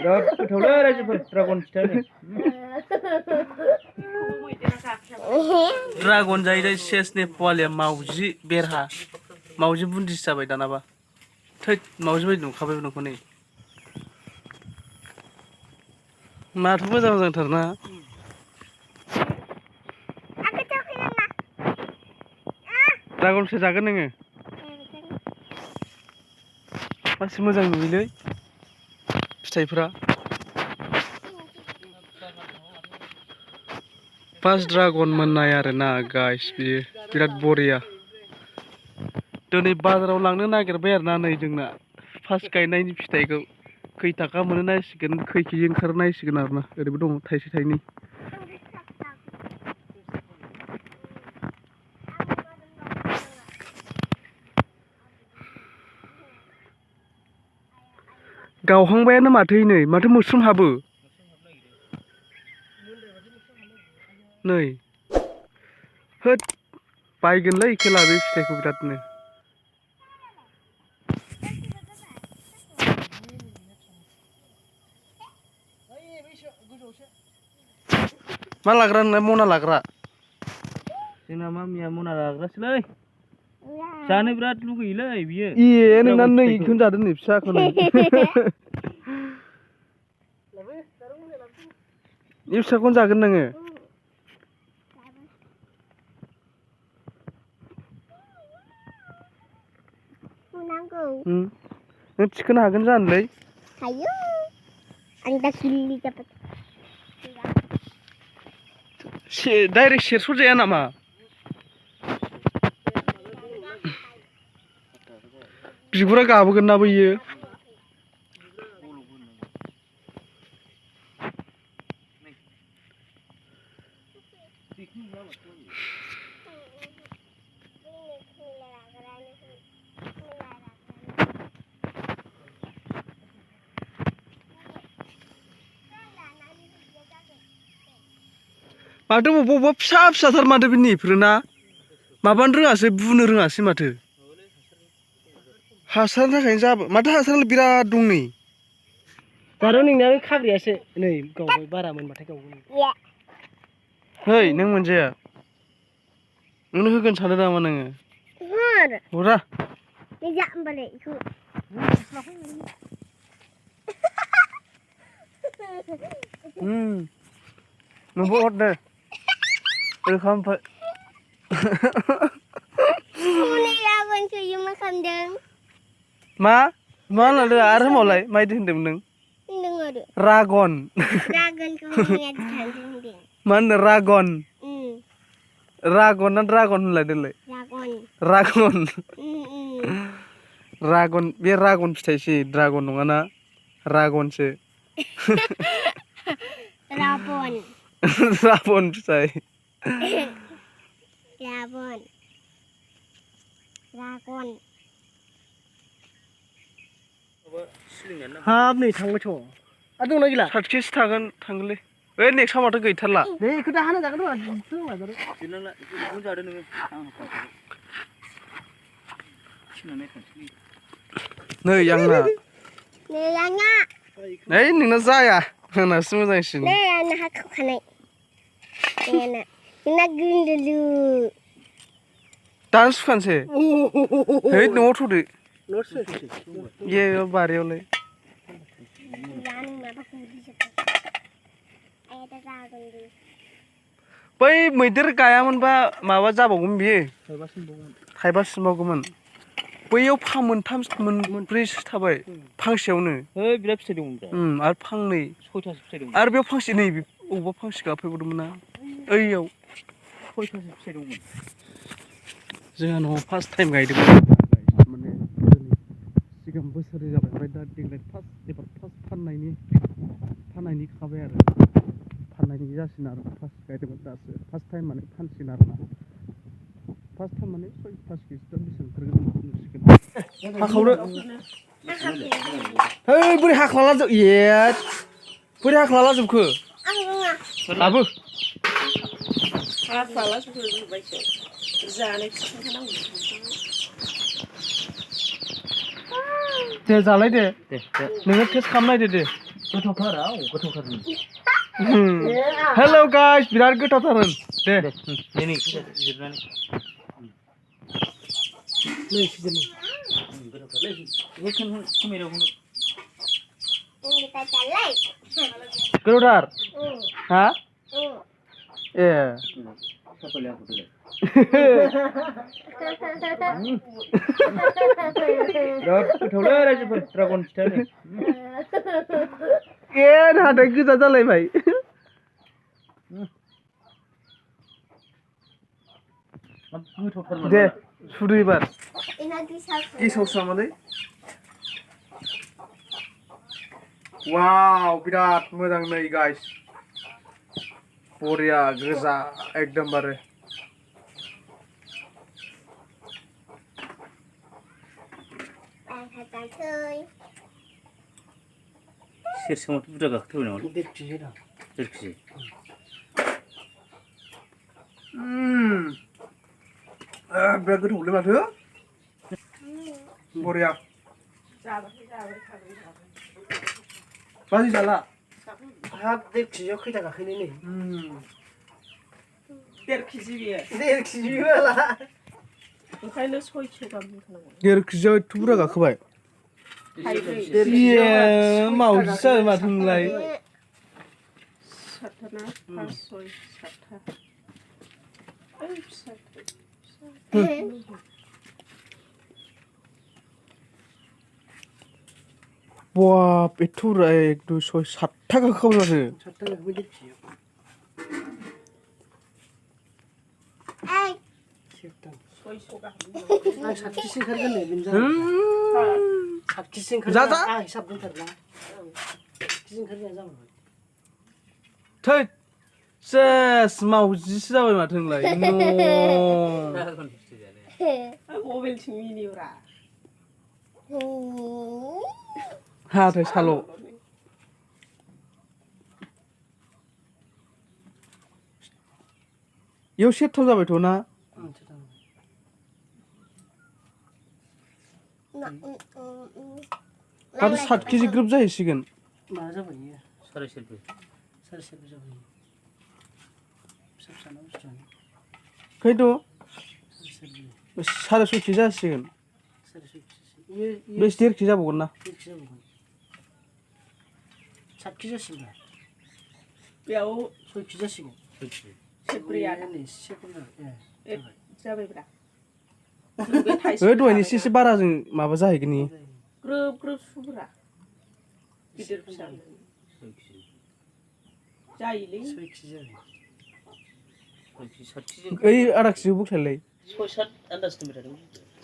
गोथावलै रायजोफोर dragon फिथाइयानो dragon जायै सेसनि पवालिया मावजि बेरहा मावजि बुन्दिसो जाबाय दानाबा थैद मावजि बायदि नुखाबाय नोंखौ नै माथो मोजां मोजांथारना ड्रागन फिथाइ जागोन नोङो मासे मोजां नुयोलै फिथाइफ्रा फार्स्ट ड्रागन मोननाय आरोना गाइस बियो बिराद बरिया दिनै बाजाराव लांनो नागिरबाय आरोना नै जोंना फार्स्ट गायनायनि फिथाइखौ खै थाखा मोनो नायसिगोन खै केजि ओंखारो नायसिगोन आरोना ओरैबो दङ थाइसे थाइनै गावहांबायानो माथो नै माथो मोस्रोम हाबो नै होद बायगोनलै खेला बे फिथाइखौ बिरादनो मा लाग्रा नोंना मना लाग्रा जोंना मामिया मना लाग्रासोलै जानो बिराद लुगैयोलै बियो ए नोंना नै इखौनो जादों नै फिसाखौनो बे फिसाखौनो जागोन नोङो नों थिखोनो हागोन जानोलै हायो आं दा गिल्लि जाबाय डाइरेक्ट सेरस' जाया नामा बिगुरा गाबोगोन ना बैयो माथो बबेबा फिसा फिसाथार माथो बेफोरो ना माबानो रोङासै बुनो रोङासै माथो हासारनि थाखायनो जाबाय माथो हासारालाय बिराद दं नै दाथ' नोंना खाब्रियासो नै गावबाय बारा मोनबाथाय गावगोन है नों मोनजाया नोंनो होगोन सानदों नामा नोङो हरा जा होमबालाय इखौ नोंबो हरदो रोखा ओमफ्राय मा मा लादो आरो होनबावलाय मायदि होनदोंमोन नों रागन मा होनदों रागन रागन ना ड्रागन होनलायदोंलाय रागन रागन बे रागन फिथाइसो ड्रागन नङाना रागनसो राबन राबन फिथाइ राबन रागन हाब नै थांबायथ' आरो दंना गैला 60 केजि थागोन थांगोनलै बे नेक्स्टआव माथो गैथारला नै बेखौ दा हाना जागोन नै आंना नै नोंना जाया आंनासो मोजांसिन नै आंना हाखानाय नोंना गुन्दुलु दानो सुखानोसै है न'आव थ'दो ये बारियावलाय बै मैदेर गायामोनबा माबा जाबावगौमोन बियो थाइबासिमबावगौमोन बैयाव फां मोनथाम मोनब्रैसो थाबाय फांसेयावनो बिराद फिथाइ दंमोन आरो फांनै सयथासो फिथाइ दंमोन आरो बेयाव फांसे नै अबेबा फांसे गाफैबावदोंमोन ना ओइयाव सयथासो फिथाइ दंमोन जोंहा न'आव फार्स्ट टाइम गायदोंमोन माने सिगां बोसोरै जाबाय ओमफ्राय दा देग्लाय एबार फार्स्ट फाननायनि खाबाय आरो फाननायनि जासिगोन आरो फार्स्ट गायदोंमोन दासो फार्स्ट टाइम माने फानसिगोन आरोना फार्स्ट टाइम माने 5 केजि बेसेबां ओंखारगोन नुसिगोन हाखावनो है बोरै हाख्लाला जोब बोरै हाख्लाला जोबखो लाबो हाख्लाला जोबबायसो जानाय दे जालाय दे नोङो टेस्ट खालामनायदो दे हेलौ गाइस बिराद गोथावथार दे नै जिरनानै नै सिजोन गोथावथार हा ए बिराद गोथावलै रायजोफोर ड्रागन फिथाइयानो ए हाथाय गोजा जालायबाय दे सुदो एबार गेसावसो नामालै वाव बिराद मोजां नै गाइस बरिया गोजा एकदमबारे सेरसेआवथ' बुरजा गाखोथारबाय नामा 1.5 केजि 1.5 केजि बिराद गोथावलै माथो बरिया बाजै जाला हाब 1.5 केजियाव खैथा गाखोनो नै 1.5 केजि बियो 1.5 केजि होला ओंखायनो 600 गाहाम होखानांगौ 1.5 केजियाव एथ' बुरजा गाखोबाय ये मावजि जाबाय माथो नोंलाय 7 ना 5 6 7 बाप एथ' बुरजा 1 2 6 7 था गाखोबाय माथो 7 था गाखोबाय 1.5 केजियाव आं 7 केजि ओंखारगोन नै बेनो जाबाय 7 केजि ओंखारगोन आं हिसाब दोनथारला 7 केजि ओंखारगोन जाबाय थै सेस मावजिसो जाबाय माथो नोंलाय मबाइलथिं मिनिब्रा हाथाय साल' इयाव सेरथाम जाबायथ' ना दाथ' 7 केजि ग्रोब जाहैसिगोन मा जाबाय इयो 7.5 जाबाय फिसा फिसा बुस्थुआनो खैथ' 6.5 केजि जासिगोन 1.5 केजि जाबावगोन ना 1 केजि जाबावगोन 7 केजि जासिगोन बेयाव 6 केजि जासिगोन 6 केजि सेब्रैया नै जाबायब्रा दहायनो एसे बारा जों माबा जाहैगोन नि ग्रोब ग्रोब सुब्रा गिदिर फिसा जायोलै 6 केजि जाबाय 7 केजि ओइ आधा केजि बक्सलाय 6-7 आन्दाज दोनबाय थादों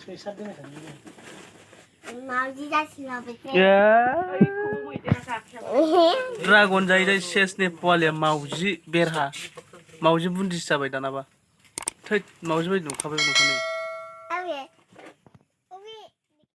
6-7 दोनबाय थादों मावजि जासिना ड्रागन जायै सेसनि पवालिया मावजि बेरहा मावजि बुन्दिसो जाबाय दानाबा थै मावजि बायदि नुखाबाय